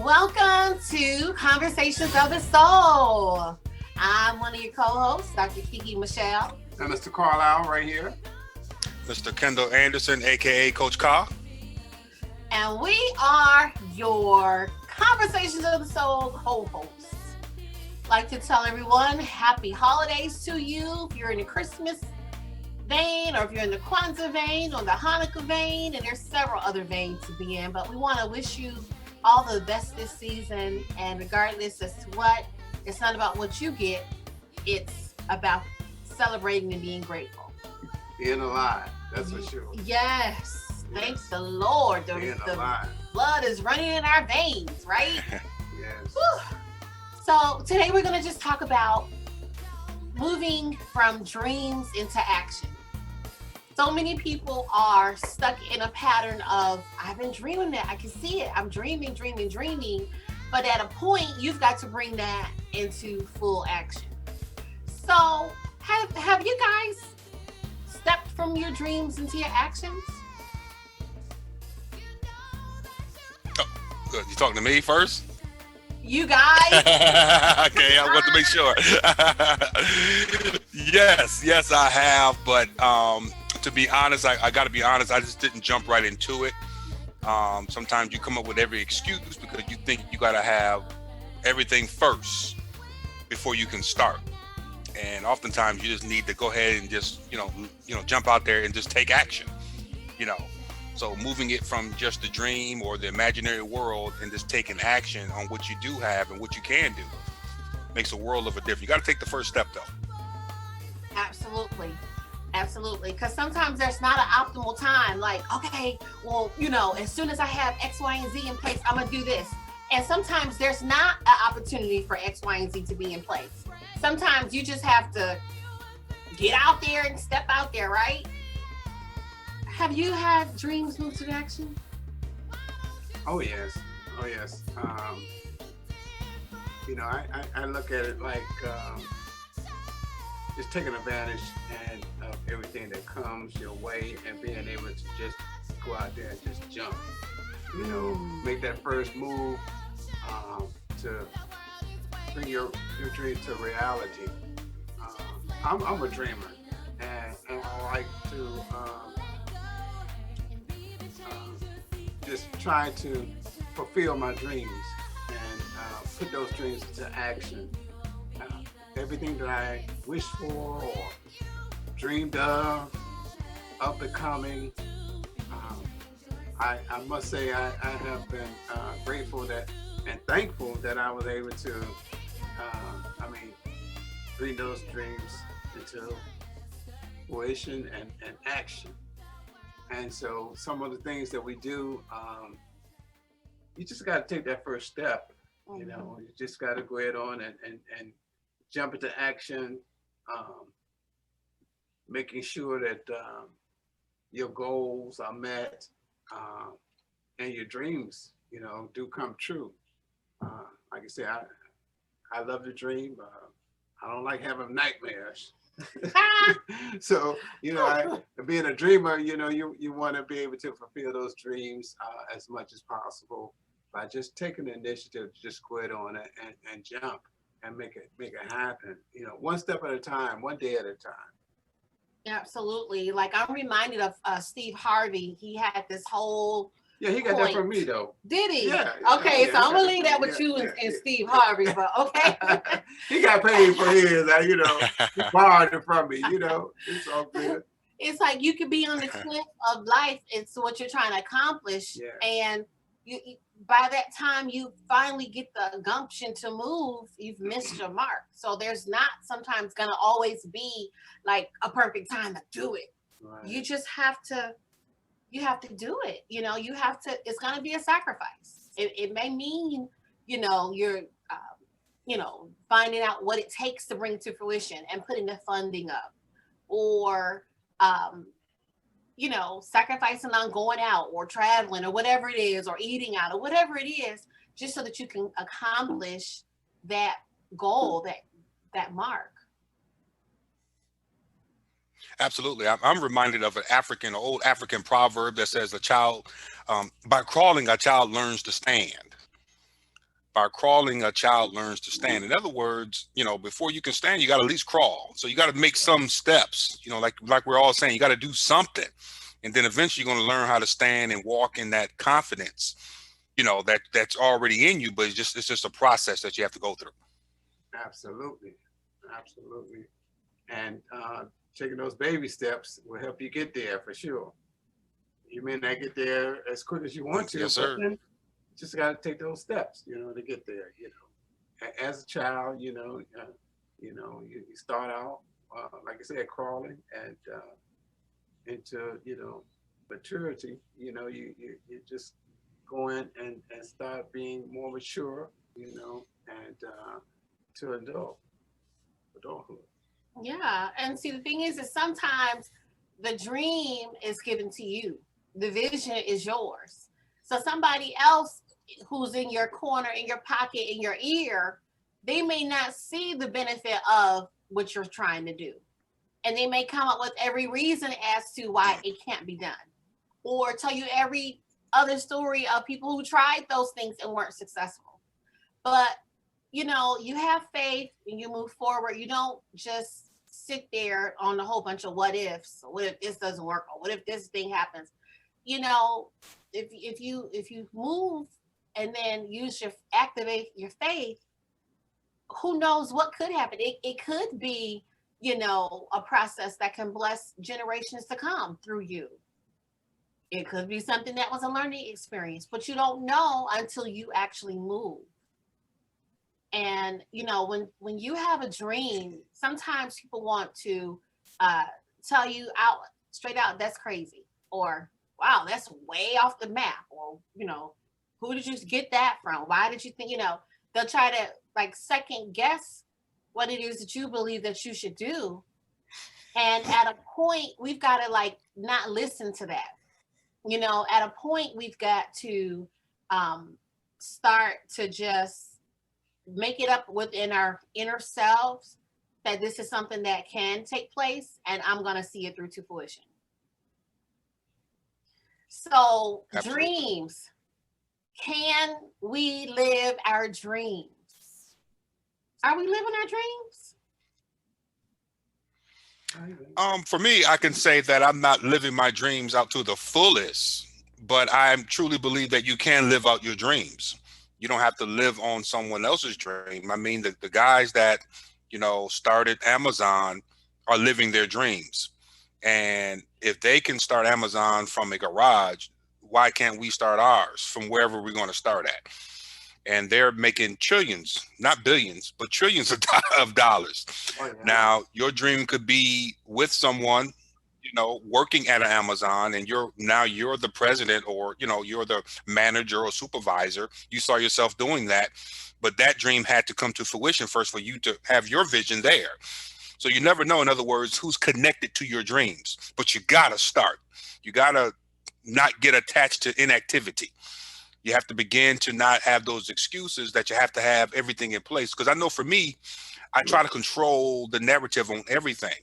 Welcome to Conversations of the Soul. I'm one of your co-hosts, Dr. Kiki Michelle. And Mr. Carlyle right here. Mr. Kendall Anderson, aka Coach Carr. And we are your Conversations of the Soul co-hosts. Like to tell everyone happy holidays to you if you're in the Christmas vein, or if you're in the Kwanzaa vein, or the Hanukkah vein, and there's several other veins to be in. But we want to wish you all the best this season, and regardless as to what, it's not about what you get, it's about celebrating and being grateful. Being alive, that's for sure. Yes, thanks the Lord. Being alive. Blood is running in our veins, right? Yes. Whew. So today we're going to just talk about moving from dreams into action. So many people are stuck in a pattern of, I've been dreaming that, I can see it, I'm dreaming. But at a point, you've got to bring that into full action. So have you guys stepped from your dreams into your actions? Oh, good. You talking to me first? You guys? Okay, I want to make sure. Yes, I have. But to be honest, I got to be honest, I just didn't jump right into it. Sometimes you come up with every excuse because you think you got to have everything first before you can start. And oftentimes you just need to go ahead and just, jump out there and just take action, So moving it from just the dream or the imaginary world and just taking action on what you do have and what you can do makes a world of a difference. You got to take the first step, though. Absolutely. Because sometimes there's not an optimal time. Like, okay, well, as soon as I have X, Y, and Z in place, I'm going to do this. And sometimes there's not an opportunity for X, Y, and Z to be in place. Sometimes you just have to get out there and step out there, right? Have you had dreams move to action? Oh yes. I look at it like just taking advantage of everything that comes your way and being able to just go out there and just jump. Make that first move to bring your dream to reality. I'm a dreamer, and I like to just try to fulfill my dreams and put those dreams into action. Everything that I wished for or dreamed of becoming, I must say I have been grateful and thankful that I was able to, bring those dreams into fruition and action. And so some of the things that we do, you just got to take that first step. Mm-hmm. You just got to go ahead on and jump into action, making sure that your goals are met and your dreams, do come true. Like I said, I love to dream. I don't like having nightmares. So, being a dreamer, you want to be able to fulfill those dreams as much as possible by just taking the initiative to just go ahead on and jump and make it happen. One step at a time, one day at a time. Absolutely. Like, I'm reminded of Steve Harvey. He had this whole Yeah, he got point. that from me though. Did he? Yeah. Okay, yeah, so I'm gonna leave that yeah, with you and yeah. Steve Harvey, but okay. He got paid for his, he borrowed it from me, it's all good. It's like you could be on the cliff of life. It's what you're trying to accomplish, and you by that time you finally get the gumption to move, you've missed your mark. So there's not sometimes gonna always be like a perfect time to do it. Right. You just have to. You have to do it. You have to, it's going to be a sacrifice. It may mean, you're, finding out what it takes to bring to fruition and putting the funding up, or, sacrificing on going out or traveling or whatever it is, or eating out or whatever it is, just so that you can accomplish that goal, that mark. Absolutely. I'm reminded of an old African proverb that says by crawling, a child learns to stand. By crawling, a child learns to stand. In other words, before you can stand, you got to at least crawl. So you got to make some steps, like we're all saying, you got to do something. And then eventually you're going to learn how to stand and walk in that confidence, that's already in you, but it's just a process that you have to go through. Absolutely. Absolutely. And taking those baby steps will help you get there for sure. You may not get there as quick as you want to, Yes, but sir. then you just got to take those steps, to get there. As a child, you start out, like I said, crawling, and into maturity. You just go in and start being more mature, and to adulthood. Yeah. And see, the thing is that sometimes the dream is given to you, the vision is yours. So somebody else who's in your corner, in your pocket, in your ear, they may not see the benefit of what you're trying to do. And they may come up with every reason as to why it can't be done, or tell you every other story of people who tried those things and weren't successful. But you have faith and you move forward. You don't just sit there on a whole bunch of what ifs. What if this doesn't work? Or what if this thing happens? If you move and then activate your faith, who knows what could happen? It could be, a process that can bless generations to come through you. It could be something that was a learning experience, but you don't know until you actually move. And when you have a dream, sometimes people want to uh, tell you out straight out, that's crazy, or wow, that's way off the map, or who did you get that from? Why did you think? They'll try to like second guess what it is that you believe that you should do. And at a point, we've got to like not listen to that. At a point, we've got to start to just make it up within our inner selves that this is something that can take place, and I'm going to see it through to fruition. So, Absolutely. dreams. Can we live our dreams? Are we living our dreams? For me, I can say that I'm not living my dreams out to the fullest, but I truly believe that you can live out your dreams. You don't have to live on someone else's dream. I mean, the guys that, started Amazon are living their dreams. And if they can start Amazon from a garage, why can't we start ours from wherever we're going to start at? And they're making trillions, not billions, but trillions of dollars. Oh, yeah. Now, your dream could be with someone, working at an Amazon, and you're the president, or, you're the manager or supervisor. You saw yourself doing that, but that dream had to come to fruition first for you to have your vision there. So you never know, in other words, who's connected to your dreams, but you got to start. You got to not get attached to inactivity. You have to begin to not have those excuses that you have to have everything in place. Because I know for me, I try to control the narrative on everything.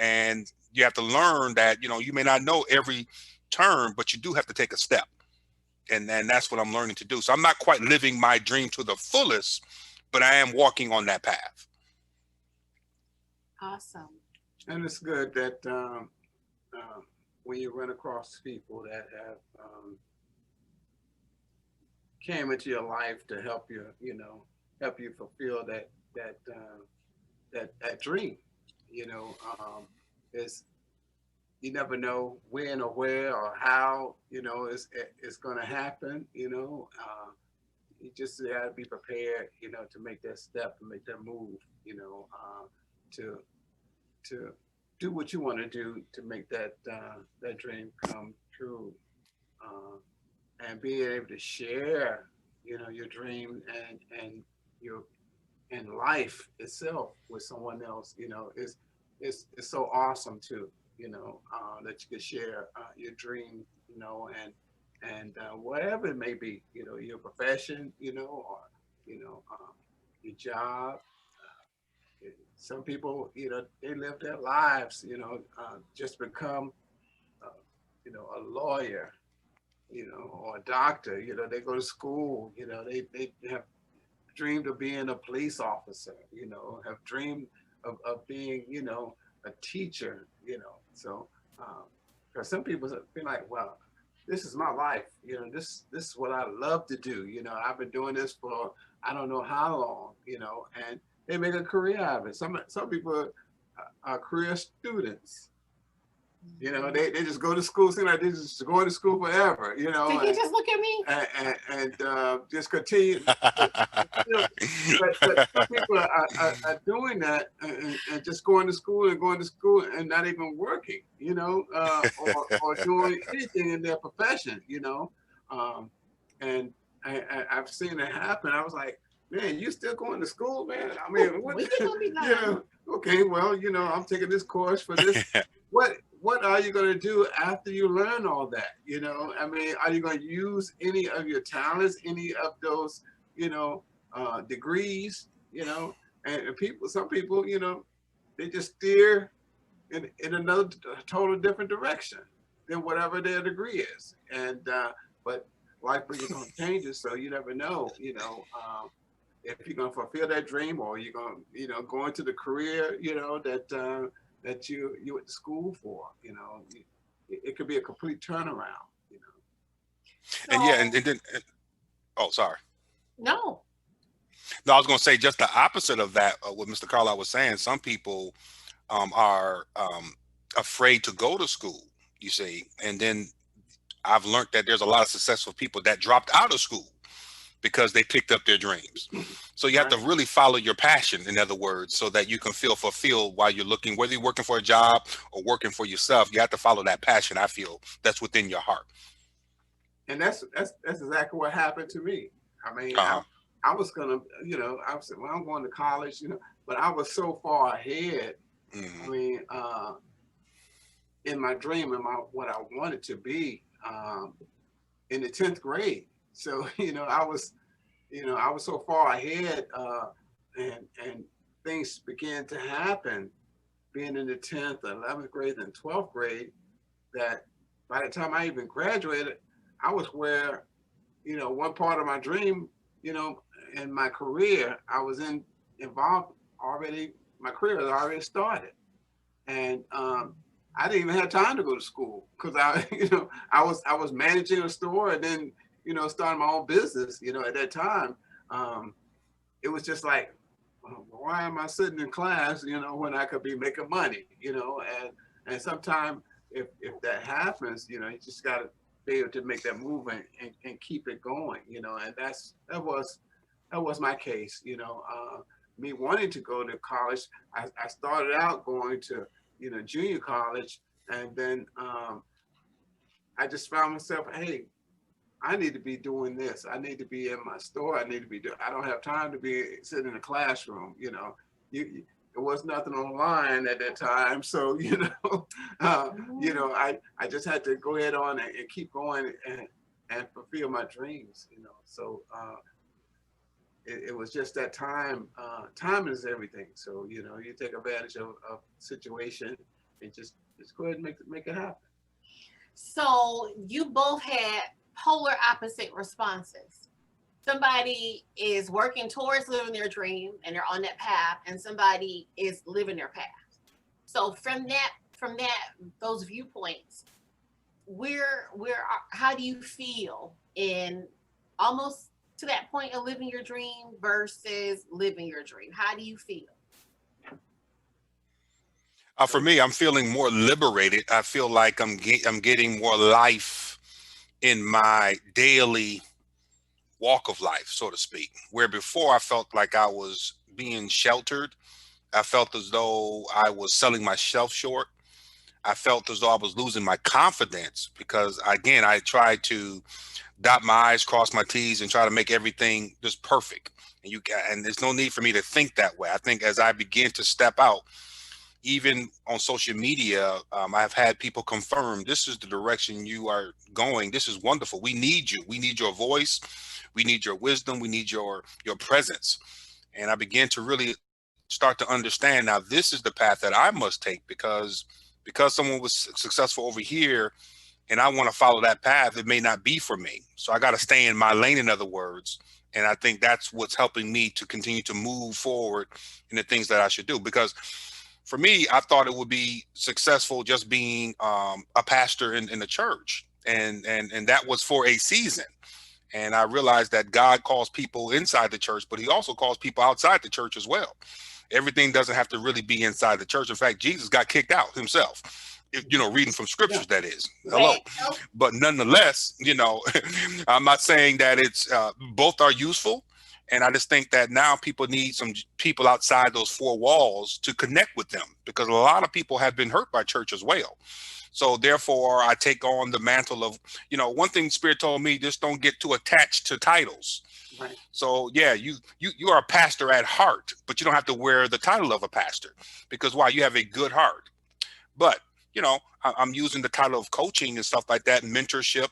And you have to learn that, you may not know every turn, but you do have to take a step. And that's what I'm learning to do. So I'm not quite living my dream to the fullest, but I am walking on that path. Awesome. And it's good that when you run across people that have came into your life to help you, help you fulfill that dream, is you never know when or where or how, it's going to happen, you just got to be prepared, to make that step, to make that move, to do what you want to do to make that dream come true, and being able to share, your dream and your and life itself with someone else, is so awesome too, that you could share your dream, and whatever it may be, your profession, or your job. Some people, they live their lives, just become, uh, a lawyer, or a doctor. They go to school. They have dreamed of being a police officer, have dreamed of being, a teacher, So, because some people feel like, well, this is my life, this is what I love to do. I've been doing this for I don't know how long, and they make a career out of it. Some people are career students. They just go to school, seem like they just going to school forever, Did he just look at me? And just continue. But some people are doing that and just going to school and not even working, or doing anything in their profession, and I've seen it happen. I was like, man, you still going to school, man? I mean, what, We can be done. okay, well, I'm taking this course for this. What are you going to do after you learn all that? I mean, are you going to use any of your talents, any of those, degrees, and some people, they just steer in another total different direction than whatever their degree is. And, but life brings on changes. So you never know, if you're going to fulfill that dream, or you're going to, go into the career, that you went to school for. It could be a complete turnaround. And yeah, and then oh, sorry. No, I was going to say just the opposite of that. What Mr. Carlyle was saying, some people are afraid to go to school, you see, and then I've learned that there's a lot of successful people that dropped out of school because they picked up their dreams. So you have to really follow your passion, in other words, so that you can feel fulfilled while you're looking, whether you're working for a job or working for yourself. You have to follow that passion, I feel, that's within your heart. And that's exactly what happened to me. I mean, I was gonna, I said, well, I'm going to college, but I was so far ahead. I mean, in my dream and what I wanted to be, in the 10th grade. So, I was so far ahead, and things began to happen being in the 10th, 11th grade, and 12th grade, that by the time I even graduated, I was where, one part of my dream, in my career, I was involved already, my career had already started. And I didn't even have time to go to school because I was managing a store and then, starting my own business, at that time. It was just like, why am I sitting in class, when I could be making money, and sometimes if that happens, you just got to be able to make that movement and keep it going, and that was my case, me wanting to go to college. I started out going to, junior college, and then I just found myself, hey, I need to be doing this. I need to be in my store. I don't have time to be sitting in a classroom. There was nothing online at that time. So, I just had to go ahead on and keep going and fulfill my dreams, So it was just that time. Time is everything. So, you take advantage of situation and just go ahead and make it happen. So you both had polar opposite responses. Somebody is working towards living their dream and they're on that path, and somebody is living their path. So from those viewpoints, how do you feel in almost to that point of living your dream versus living your dream? How do you feel? For me, I'm feeling more liberated. I feel like I'm getting more life in my daily walk of life, so to speak, where before I felt like I was being sheltered. I felt as though I was selling myself short. I felt as though I was losing my confidence because, again, I tried to dot my I's, cross my T's, and try to make everything just perfect. And there's no need for me to think that way. I think as I begin to step out, even on social media, I've had people confirm this is the direction you are going. This is wonderful. We need you. We need your voice. We need your wisdom. We need your presence. And I began to really start to understand now this is the path that I must take because someone was successful over here, and I want to follow that path, it may not be for me. So I got to stay in my lane, in other words. And I think that's what's helping me to continue to move forward in the things that I should do. Because for me, I thought it would be successful just being a pastor in the church. And that was for a season. And I realized that God calls people inside the church, but he also calls people outside the church as well. Everything doesn't have to really be inside the church. In fact, Jesus got kicked out himself, reading from scriptures, Yeah. that is. Hello. But nonetheless, I'm not saying that it's both are useful. And I just think that now people need some people outside those four walls to connect with them, because a lot of people have been hurt by church as well. So therefore, I take on the mantle of, one thing Spirit told me, just don't get too attached to titles. Right. So yeah, you are a pastor at heart, but you don't have to wear the title of a pastor, because why? You have a good heart. But I'm using the title of coaching and stuff like that, and mentorship,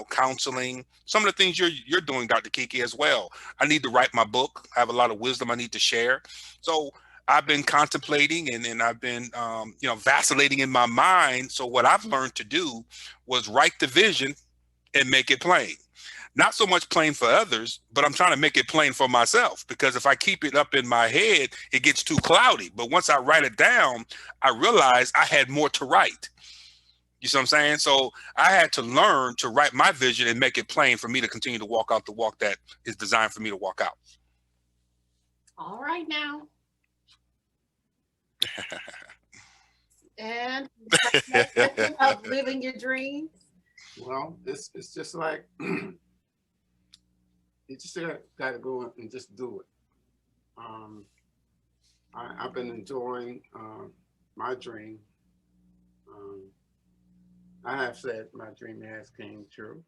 counseling, some of the things you're doing, Dr. Kiki, as well. I need to write my book. I have a lot of wisdom I need to share. So I've been contemplating and I've been, vacillating in my mind. So what I've learned to do was write the vision and make it plain. Not so much plain for others, but I'm trying to make it plain for myself, because if I keep it up in my head, it gets too cloudy. But once I write it down, I realized I had more to write. You see what I'm saying? So I had to learn to write my vision and make it plain for me to continue to walk out the walk that is designed for me to walk out. All right now. And of living your dreams. Well, it's just like you just got to go and just do it. I've been enjoying my dream. I have said my dream has came true.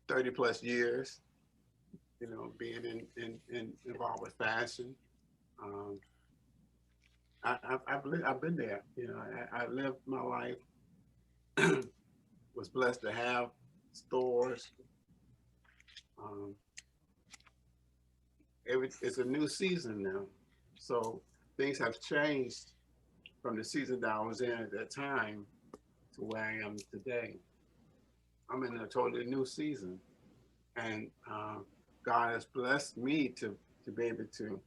30 plus years, being involved with fashion. I've been there. I lived my life. Was blessed to have stores. It's a new season now, so things have changed from the season that I was in at that time to where I am today. I'm in a totally new season, and God has blessed me to be able to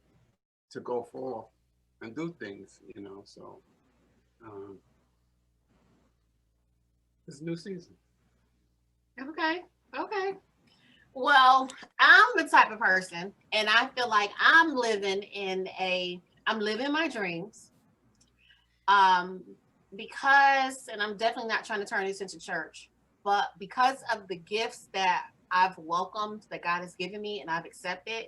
go forth and do things. So it's a new season. Okay. Well, I'm the type of person, and I feel like I'm living my dreams. Um, because, and I'm definitely not trying to turn this into church, but because of the gifts that I've welcomed, that God has given me and I've accepted,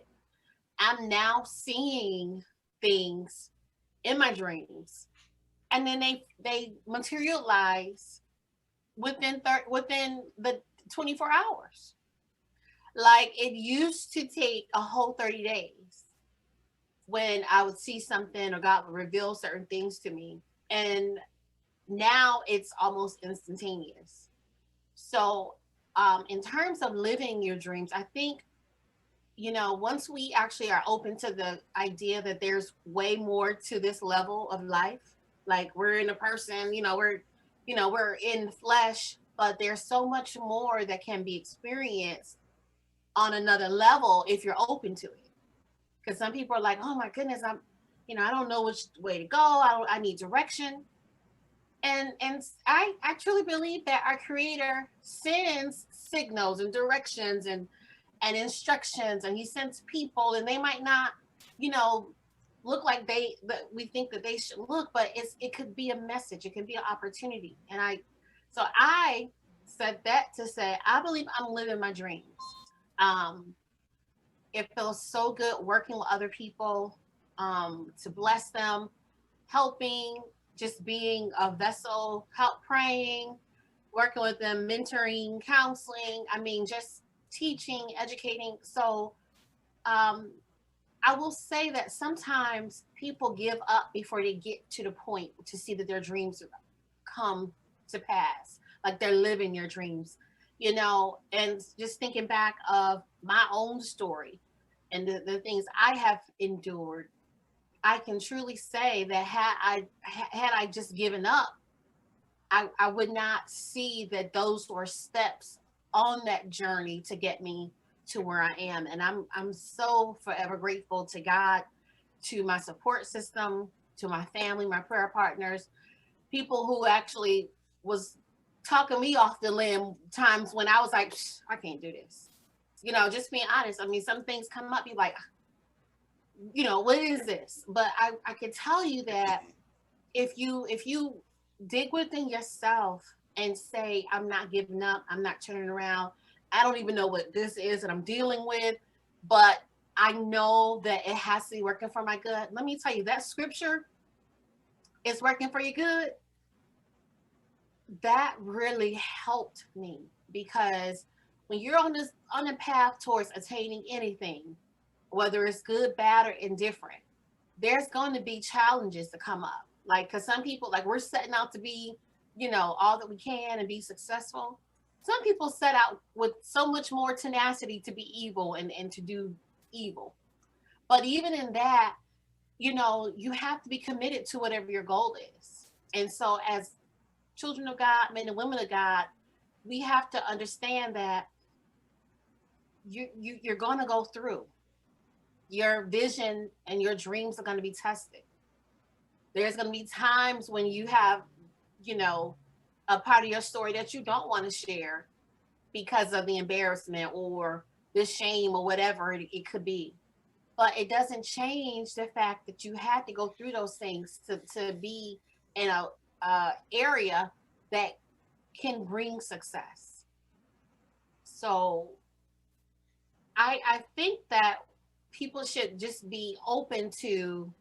I'm now seeing things in my dreams, and then they materialize within the 24 hours. Like, it used to take a whole 30 days when I would see something or God would reveal certain things to me. And now it's almost instantaneous. So, in terms of living your dreams, I think, once we actually are open to the idea that there's way more to this level of life, like we're in a person, we're in the flesh, but there's so much more that can be experienced on another level if you're open to it. Because some people are like, oh my goodness, I don't know which way to go. I need direction. And I truly believe that our creator sends signals and directions and instructions, and he sends people, and they might not, look like we think that they should look, but it could be a message, it could be an opportunity. And I said that to say I believe I'm living my dreams. um it feels so good working with other people, to bless them, helping, just being a vessel, help praying, working with them, mentoring, counseling. I mean, just teaching, educating. So, um, I will say that sometimes people give up before they get to the point to see that their dreams come to pass, like they're living your dreams, and just thinking back of my own story and the things I have endured, I can truly say that had I just given up, I would not see that those were steps on that journey to get me to where I am. And I'm so forever grateful to God, to my support system, to my family, my prayer partners, people who actually was talking me off the limb times when I was like, I can't do this. Just being honest. I mean, some things come up, you like, what is this? But I can tell you that if you dig within yourself and say, I'm not giving up, I'm not turning around, I don't even know what this is that I'm dealing with, but I know that it has to be working for my good. Let me tell you, that scripture is working for your good. That really helped me, because when you're on the path towards attaining anything, whether it's good, bad, or indifferent, there's going to be challenges to come up. Like, because some people, like, we're setting out to be, all that we can and be successful. Some people set out with so much more tenacity to be evil and to do evil. But even in that, you have to be committed to whatever your goal is. And so, as children of God, men and women of God, we have to understand that you're going to go through. Your vision and your dreams are going to be tested. There's going to be times when you have, a part of your story that you don't want to share because of the embarrassment or the shame or whatever it could be. But it doesn't change the fact that you had to go through those things to be in a area that can bring success. So I think that people should just be open to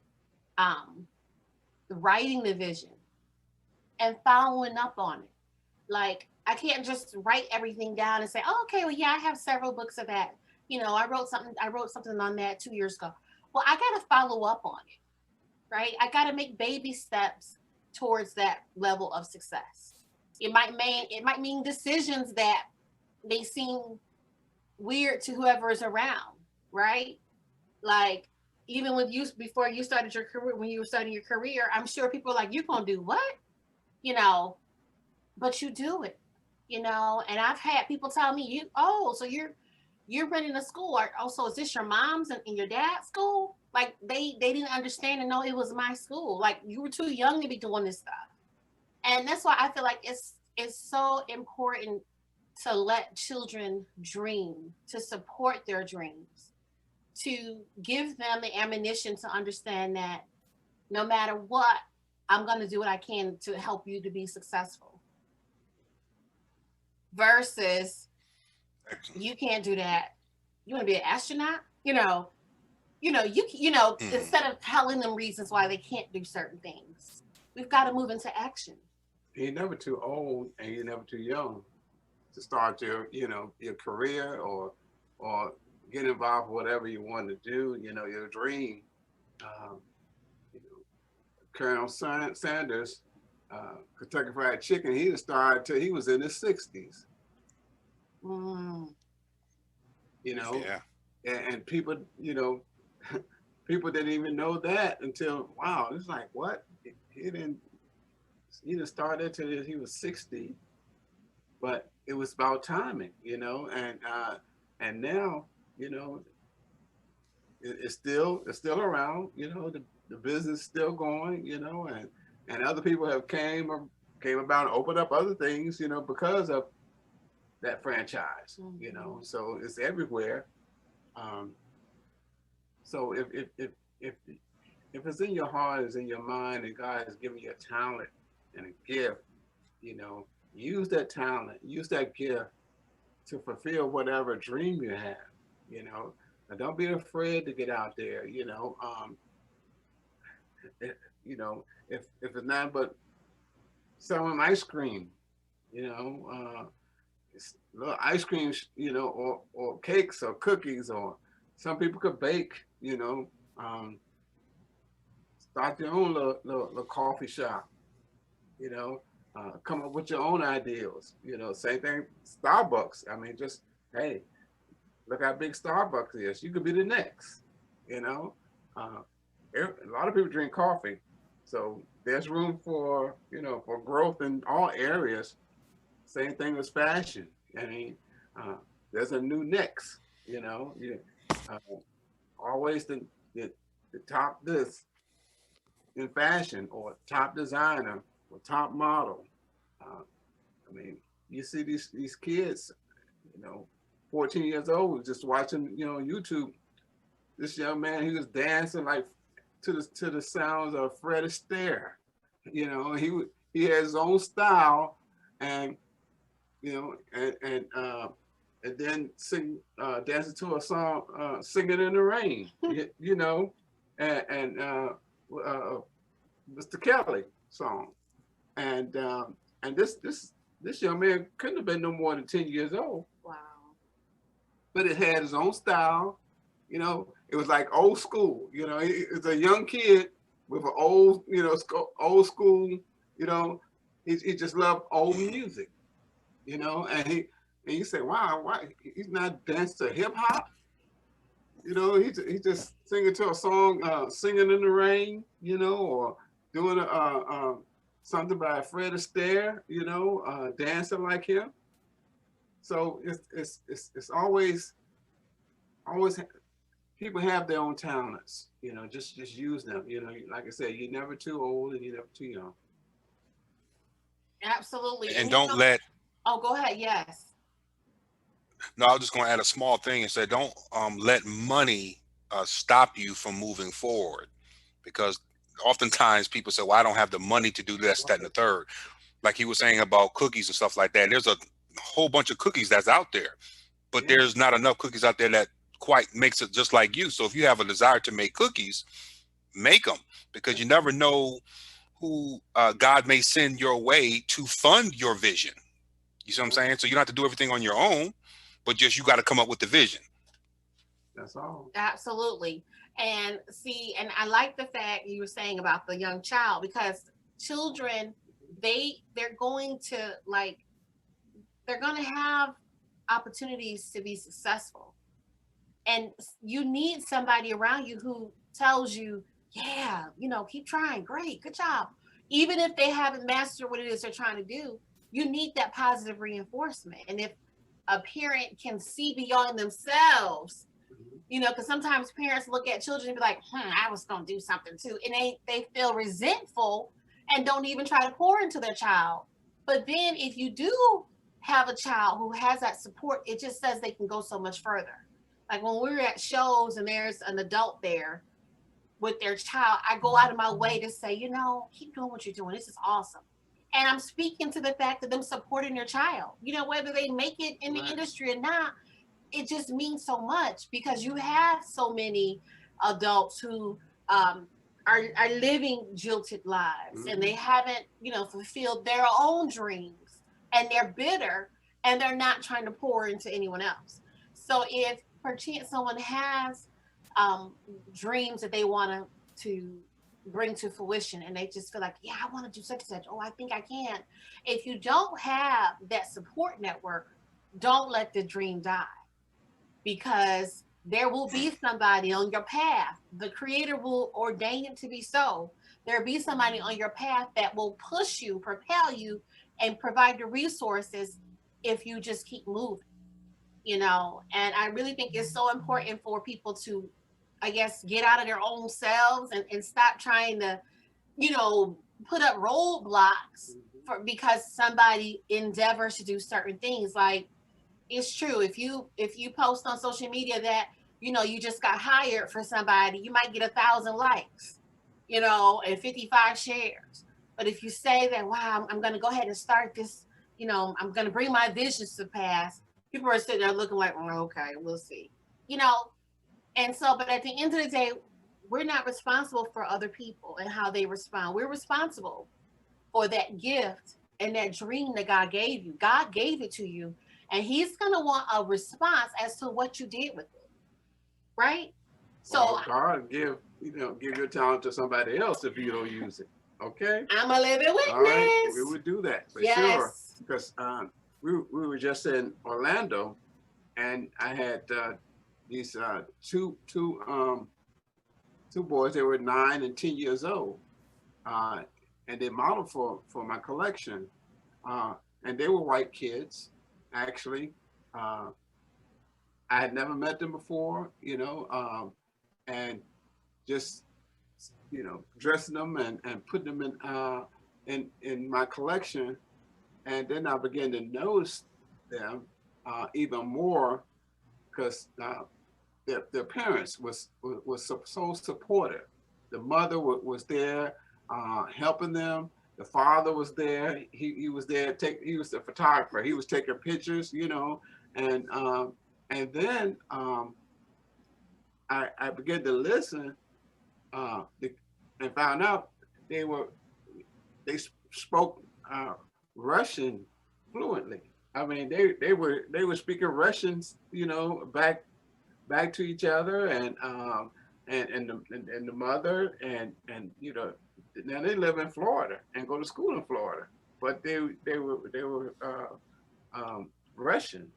um, writing the vision and following up on it. Like, I can't just write everything down and say, oh, okay, well, yeah, I have several books of that. I wrote something on that 2 years ago. Well, I got to follow up on it, right? I got to make baby steps towards that level of success. It might mean decisions that may seem weird to whoever is around, right? Like, even with you, before you started your career, when you were starting your career, I'm sure people are like, you're gonna do what? You know, but you do it, and I've had people tell me, so you're running a school, or also is this your mom's and your dad's school? Like, they didn't understand and know it was my school. Like, you were too young to be doing this stuff. And that's why I feel like it's so important to let children dream, to support their dreams, to give them the ammunition to understand that no matter what, I'm going to do what I can to help you to be successful. Versus, you can't do that. You want to be an astronaut? Instead of telling them reasons why they can't do certain things, we've got to move into action. You're never too old and you're never too young to start your career or get involved with whatever you want to do, your dream. Um, you know, Colonel Sanders, Kentucky Fried Chicken, he started till he was in his 60s. Mm. Yeah. And people, people didn't even know that until, wow, it's like, what? He didn't start until he was 60, but it was about timing, and now, it's still around, the business is still going, and other people have came about and opened up other things, because of that franchise, Mm-hmm. so it's everywhere. So if it's in your heart, it's in your mind, and God has given you a talent and a gift, use that talent, use that gift to fulfill whatever dream you have, and don't be afraid to get out there, it, if it's not but selling ice cream, it's little ice cream, or cakes or cookies, or some people could bake, start your own little coffee shop, you know, come up with your own ideals. Same thing, Starbucks. I mean, just, hey, look how big Starbucks is. You could be the next, you know. A lot of people drink coffee. So there's room for, for growth in all areas. Same thing with fashion. I mean, uh, there's a new next, uh, always the, the top this in fashion, or top designer, or top model. Uh, I mean, you see these kids, you know, 14 years old, just watching, YouTube. This young man, he was dancing like to the sounds of Fred Astaire. He had his own style, and and then dancing to a song, "Singing in the Rain," and Mr. Kelly song, and this young man couldn't have been no more than 10 years old. Wow. But it had his own style. It was like old school. It's a young kid with an old, old school. He just loved old music. And you say, wow, why he's not dancing to hip hop? He just singing to a song, "Singing in the Rain," or doing something by Fred Astaire, dancing like him. So it's always people have their own talents. Just use them. Like I said, you're never too old and you're never too young. Absolutely. And don't let. Oh, go ahead. Yes. No, I was just going to add a small thing and say, don't let money stop you from moving forward, because oftentimes people say, well, I don't have the money to do this, that, and the third. Like he was saying about cookies and stuff like that. There's a whole bunch of cookies that's out there, but there's not enough cookies out there that quite makes it just like you. So if you have a desire to make cookies, make them, because you never know who God may send your way to fund your vision. You see what I'm saying? So you don't have to do everything on your own, but just you got to come up with the vision. That's all. Absolutely. And see, and I like the fact you were saying about the young child, because children, they're going to have opportunities to be successful. And you need somebody around you who tells you, yeah, keep trying. Great. Good job. Even if they haven't mastered what it is they're trying to do, you need that positive reinforcement. And if a parent can see beyond themselves, because sometimes parents look at children and be like, I was going to do something too. And they feel resentful and don't even try to pour into their child. But then if you do have a child who has that support, it just says they can go so much further. Like when we're at shows and there's an adult there with their child, I go out of my way to say, keep doing what you're doing. This is awesome. And I'm speaking to the fact of them supporting their child. Whether they make it in the industry or not, it just means so much, because you have so many adults who are living jilted lives, and they haven't, fulfilled their own dreams, and they're bitter, and they're not trying to pour into anyone else. So if perchance someone has dreams that they want to bring to fruition, and they just feel like, yeah, I want to do such and such. Oh, I think I can. If you don't have that support network, don't let the dream die, because there will be somebody on your path. The Creator will ordain it to be so. There'll be somebody on your path that will push you, propel you, and provide the resources if you just keep moving. And I really think it's so important for people to, I guess, get out of their own selves and stop trying to, put up roadblocks because somebody endeavors to do certain things. Like, it's true. If you post on social media that, you just got hired for somebody, you might get 1,000 likes, and 55 shares. But if you say that, wow, I'm going to go ahead and start this, I'm going to bring my visions to pass, people are sitting there looking like, okay, we'll see, And so, but at the end of the day, we're not responsible for other people and how they respond. We're responsible for that gift and that dream that God gave you. God gave it to you, and He's going to want a response as to what you did with it. Right? So God give your talent to somebody else if you don't use it. Okay? I'm a living witness. All right, we would do that for sure. Yes. Because we were just in Orlando, and I had these two boys. They were 9 and 10 years old, uh, and they modeled for my collection. And they were white kids, actually. Uh, I had never met them before, and just dressing them and putting them in my collection, and then I began to notice them even more because their parents was so supportive. The mother was there helping them. The father was there. He was there. He was the photographer. He was taking pictures, and then I began to listen and found out they were they spoke Russian fluently. I mean, they were speaking Russians, back to each other, and the mother and now they live in Florida and go to school in Florida, but they were Russian,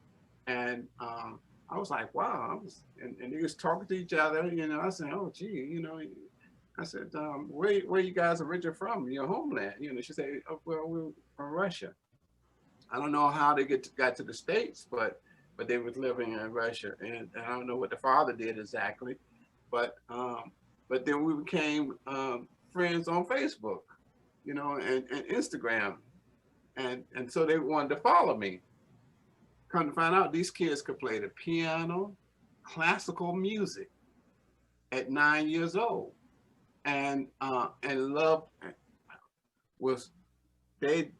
and I was like, wow, and they was talking to each other, I said, oh gee, I said, where you guys originally from, your homeland? She said, oh, well, we're from Russia. I don't know how they got to the States, but they was living in Russia, and I don't know what the father did exactly, but then we became friends on Facebook, and Instagram, and so they wanted to follow me. Come to find out, these kids could play the piano, classical music at 9 years old, and love was they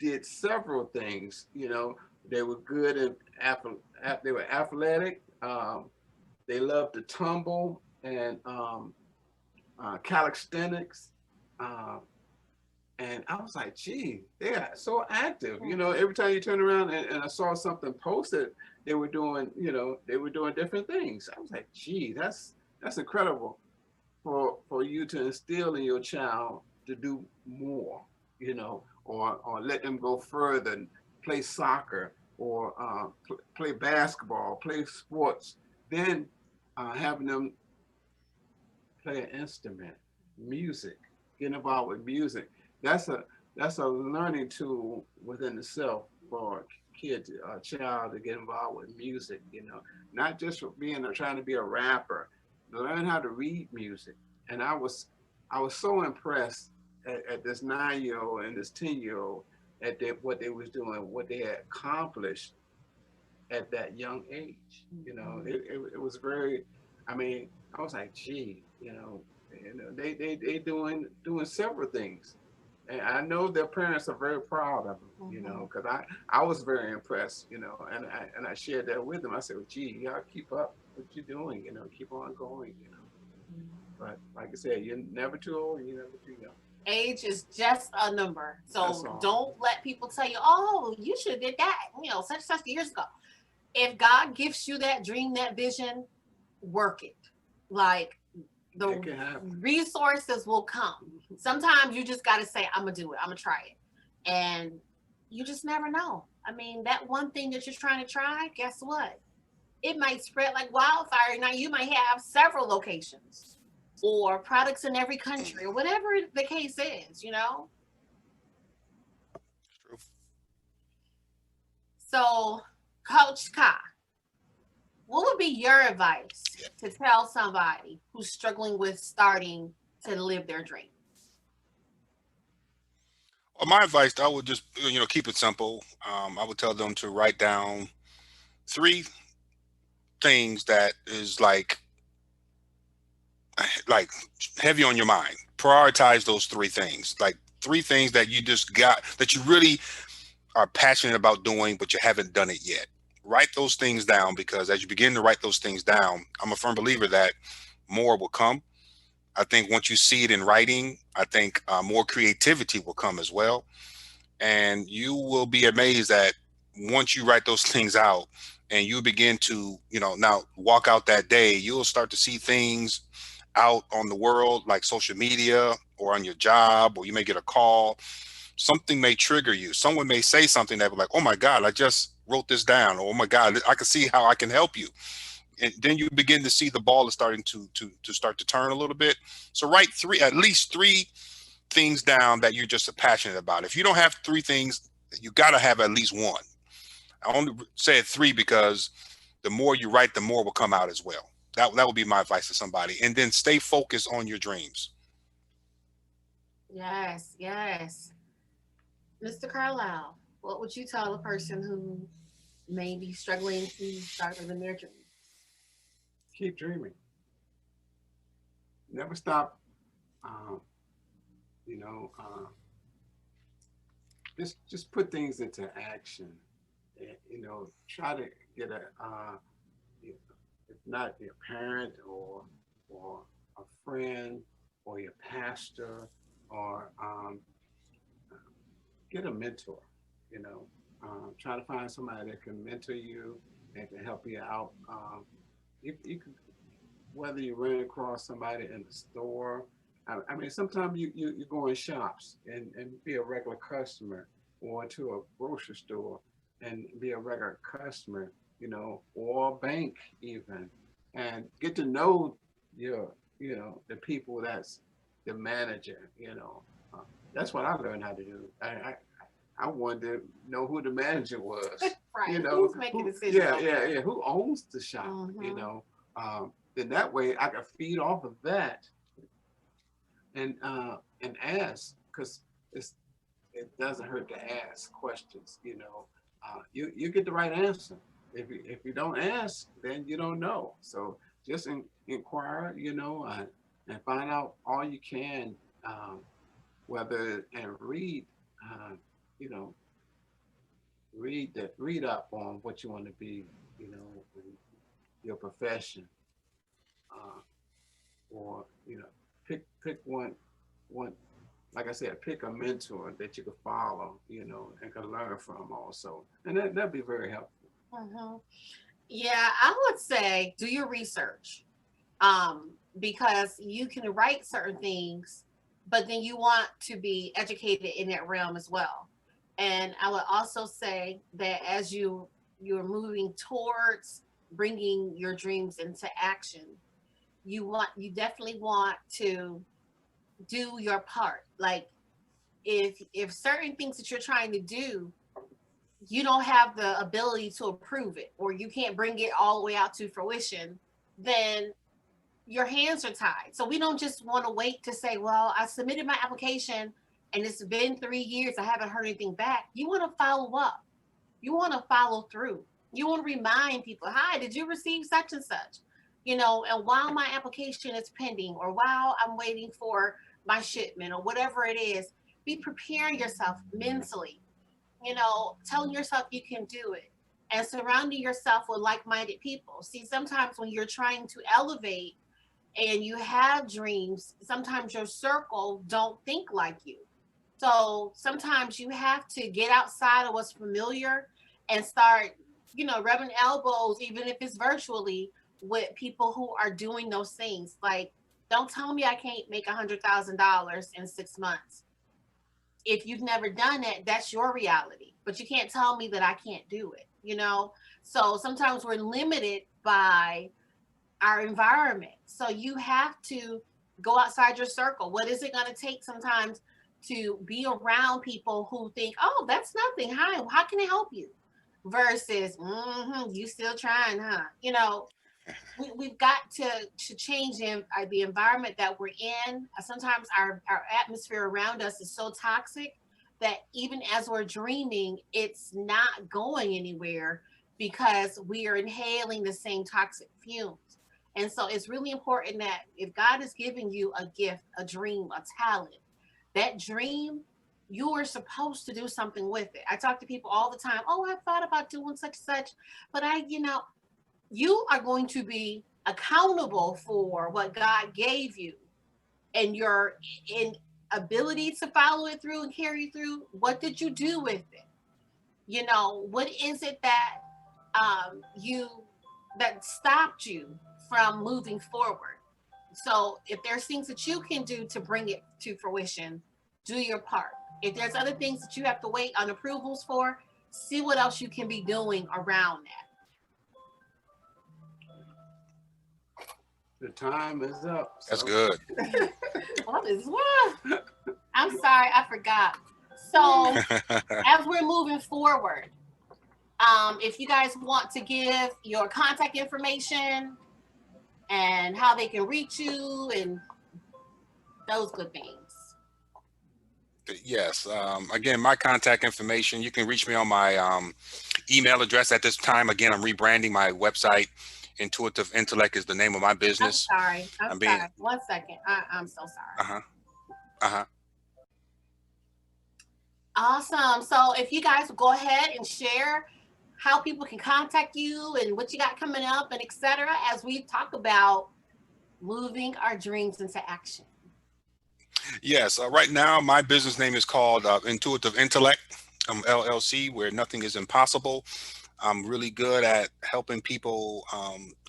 did several things. They were good they were athletic. They loved to tumble and calisthenics. Uh, and I was like, gee, they're so active. Every time you turn around and I saw something posted, they were doing different things. I was like, gee, that's incredible for you to instill in your child to do more, or let them go further and play soccer or play basketball, play sports, then having them play an instrument, music, get involved with music. That's a learning tool within itself for a kid, a child to get involved with music. Not just for trying to be a rapper, learn how to read music. And I was so impressed at this 9-year old and this 10-year old at what they was doing, what they had accomplished at that young age. It was very. I mean, I was like, gee, they doing several things, and I know their parents are very proud of them. Because I was very impressed. And I shared that with them. I said, well, gee, y'all keep up what you're doing. Keep on going. But like I said, you're never too old, and you're never too young. Age is just a number. So don't let people tell you, oh, you should have did that, such years ago. If God gives you that dream, that vision, work it. Like the resources will come. Sometimes you just got to say, I'm going to do it. I'm going to try it. And you just never know. I mean, that one thing that you're trying to try, guess what? It might spread like wildfire. Now you might have several locations or products in every country or whatever the case is, True. So, Coach Ka, what would be your advice to tell somebody who's struggling with starting to live their dreams? Well, my advice, I would just, keep it simple. I would tell them to write down 3 things that is like heavy on your mind. Prioritize those 3 things, like 3 things that you just got, that you really are passionate about doing, but you haven't done it yet. Write those things down, because as you begin to write those things down, I'm a firm believer that more will come. I think once you see it in writing, I think more creativity will come as well. And you will be amazed that once you write those things out and you begin to, now walk out that day, you'll start to see things out on the world, like social media or on your job, or you may get a call. Something may trigger you. Someone may say something that will, like, oh my God, I just wrote this down. Or, oh my God, I can see how I can help you. And then you begin to see the ball is starting to start to turn a little bit. So write at least three things down that you're just passionate about. If you don't have 3 things, you got to have at least 1. I only said 3 because the more you write, the more will come out as well. That would be my advice to somebody. And then stay focused on your dreams. Yes, yes. Mr. Carlyle, what would you tell a person who may be struggling to start living their dreams? Keep dreaming. Never stop. Um, you know, just put things into action. You know, try to get if not your parent or a friend or your pastor or get a mentor. You know, try to find somebody that can mentor you and can help you out. You can, whether you run across somebody in the store. I mean, sometimes you go in shops and be a regular customer, or to a grocery store and be a regular customer, you know, or a bank even, and get to know the people that's the manager, you know. That's what I learned how to do. I wanted to know who the manager was. Right. You know, who's making decisions? yeah. Who owns the shop? You know, then that way I can feed off of that and ask, because it doesn't hurt to ask questions. You know, you get the right answer. If you don't ask, then you don't know. So just inquire, you know, and find out all you can, whether and read, you know, read up on what you want to be, you know, your profession, or you know, pick one. Like I said, pick a mentor that you can follow, you know, and can learn from also, and that'd be very helpful. Mm-hmm. Yeah, I would say do your research, because you can write certain things, but then you want to be educated in that realm as well. And I would also say that as you're moving towards bringing your dreams into action, you definitely want to do your part. Like if certain things that you're trying to do, you don't have the ability to approve it, or you can't bring it all the way out to fruition, then your hands are tied. So we don't just want to wait to say, well, I submitted my application and it's been 3 years, I haven't heard anything back. You want to follow up. You want to follow through. You want to remind people, hi, did you receive such and such? You know, and while my application is pending, or while I'm waiting for my shipment, or whatever it is, be preparing yourself mentally, you know, telling yourself you can do it, and surrounding yourself with like-minded people. See, sometimes when you're trying to elevate and you have dreams, sometimes your circle don't think like you. So sometimes you have to get outside of what's familiar and start, you know, rubbing elbows, even if it's virtually, with people who are doing those things. Like, don't tell me I can't make $100,000 in 6 months. If you've never done it, that's your reality. But you can't tell me that I can't do it, you know? So sometimes we're limited by our environment. So you have to go outside your circle. What is it going to take sometimes to be around people who think, oh, that's nothing. Hi, how can I help you? Versus, you still trying, huh? You know, we've got to change the environment that we're in. Sometimes our atmosphere around us is so toxic that even as we're dreaming, it's not going anywhere because we are inhaling the same toxic fumes. And so it's really important that if God is giving you a gift, a dream, a talent, that dream, you are supposed to do something with it. I talk to people all the time. Oh, I thought about doing such such, but you are going to be accountable for what God gave you, and your ability to follow it through and carry through. What did you do with it? You know, what is it that you that stopped you from moving forward? So if there's things that you can do to bring it to fruition, do your part. If there's other things that you have to wait on approvals for, see what else you can be doing around that. The time is up. That's good. What is what? I'm sorry, I forgot. So as we're moving forward, if you guys want to give your contact information and how they can reach you and those good things. Yes. Again, my contact information, you can reach me on my email address at this time. Again, I'm rebranding my website. Intuitive Intellect is the name of my business. I'm sorry. 1 second. I'm so sorry. Awesome. So if you guys will go ahead and share how people can contact you and what you got coming up and etc. as we talk about moving our dreams into action. Yes. Right now, my business name is called Intuitive Intellect, LLC, where nothing is impossible. I'm really good at helping people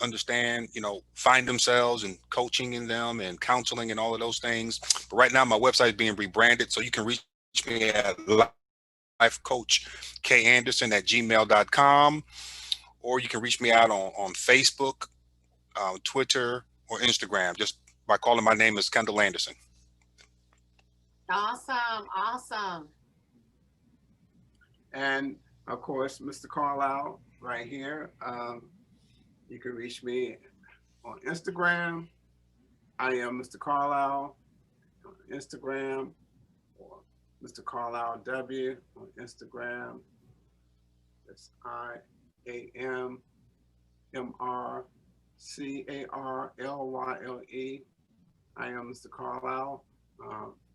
understand, find themselves and coaching in them and counseling and all of those things. But right now, my website is being rebranded, so you can reach me at lifecoachkanderson@gmail.com, or you can reach me out on Facebook, Twitter, or Instagram, just by calling my name is Kendall Anderson. Awesome. And of course, Mr. Carlyle right here. You can reach me on Instagram. I am Mr. Carlyle on Instagram, or Mr. Carlyle W on Instagram. That's IAMMRCARLYLE. I am Mr. Carlyle.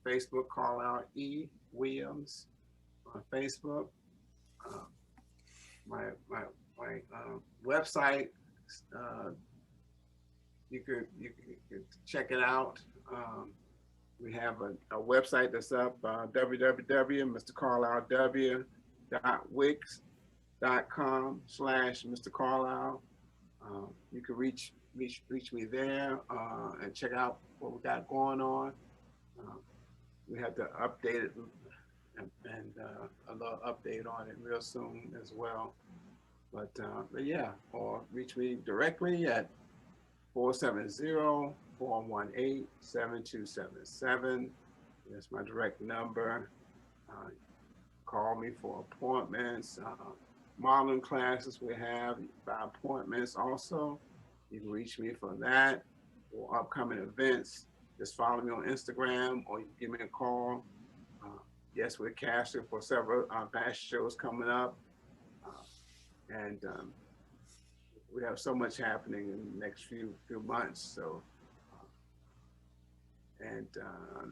Facebook, Carlyle E. Williams on Facebook. My website, you can check it out. We have a website that's up, www.mrcarlyle.wix.com/Mr. Carlyle. You can reach me there and check out what we got going on. We have to update it and a little update on it real soon as well. But yeah, or reach me directly at 470-418-7277. That's my direct number. Call me for appointments, modeling classes we have by appointments also. You can reach me for that or upcoming events. Just follow me on Instagram or you can give me a call. Yes, we're casting for several fashion shows coming up. And we have so much happening in the next few months. So,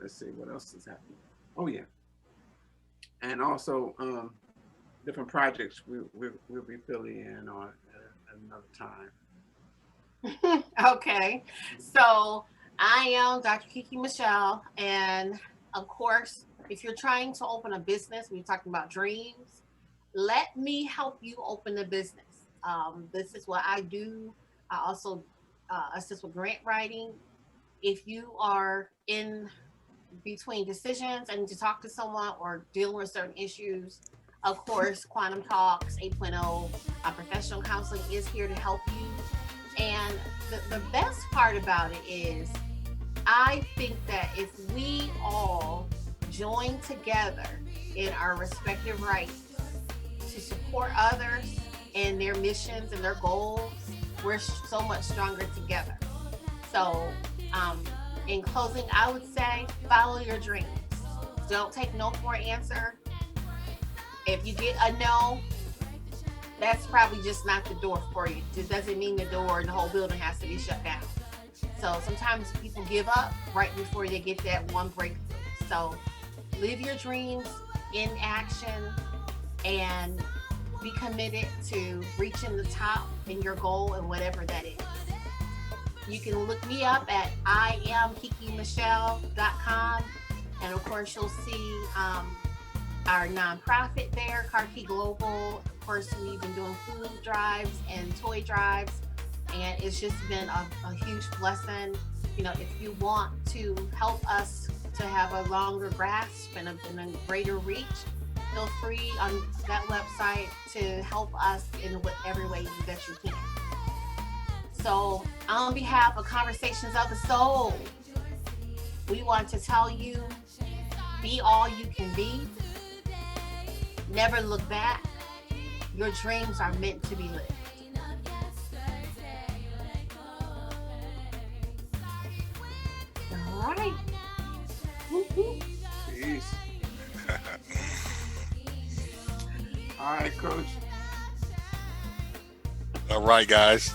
let's see what else is happening. Oh yeah, and also different projects we'll be filling in on at another time. Okay, so I am Dr. Kiki Michelle, and of course, if you're trying to open a business, we're talking about dreams. Let me help you open a business. This is what I do. I also assist with grant writing. If you are in between decisions and need to talk to someone or dealing with certain issues, of course, Quantum Talks 8.0 professional counseling is here to help you. And the best part about it is, I think that if we all join together in our respective rights to support others and their missions and their goals, we're so much stronger together. So in closing, I would say follow your dreams. Don't take no for an answer. If you get a no, that's probably just not the door for you. It doesn't mean the door and the whole building has to be shut down. So sometimes people give up right before they get that one breakthrough. So live your dreams in action and be committed to reaching the top in your goal and whatever that is. You can look me up at IamKikiMichelle.com, and of course you'll see our nonprofit there, Carlyle Global. Of course, we've been doing food drives and toy drives, and it's just been a huge blessing. If you want to help us to have a longer grasp and a greater reach, feel free on that website to help us in whatever way that you can. So, on behalf of Conversations of the Soul, we want to tell you, be all you can be. Never look back. Your dreams are meant to be lived. All right. Peace. All right, Coach. All right, guys.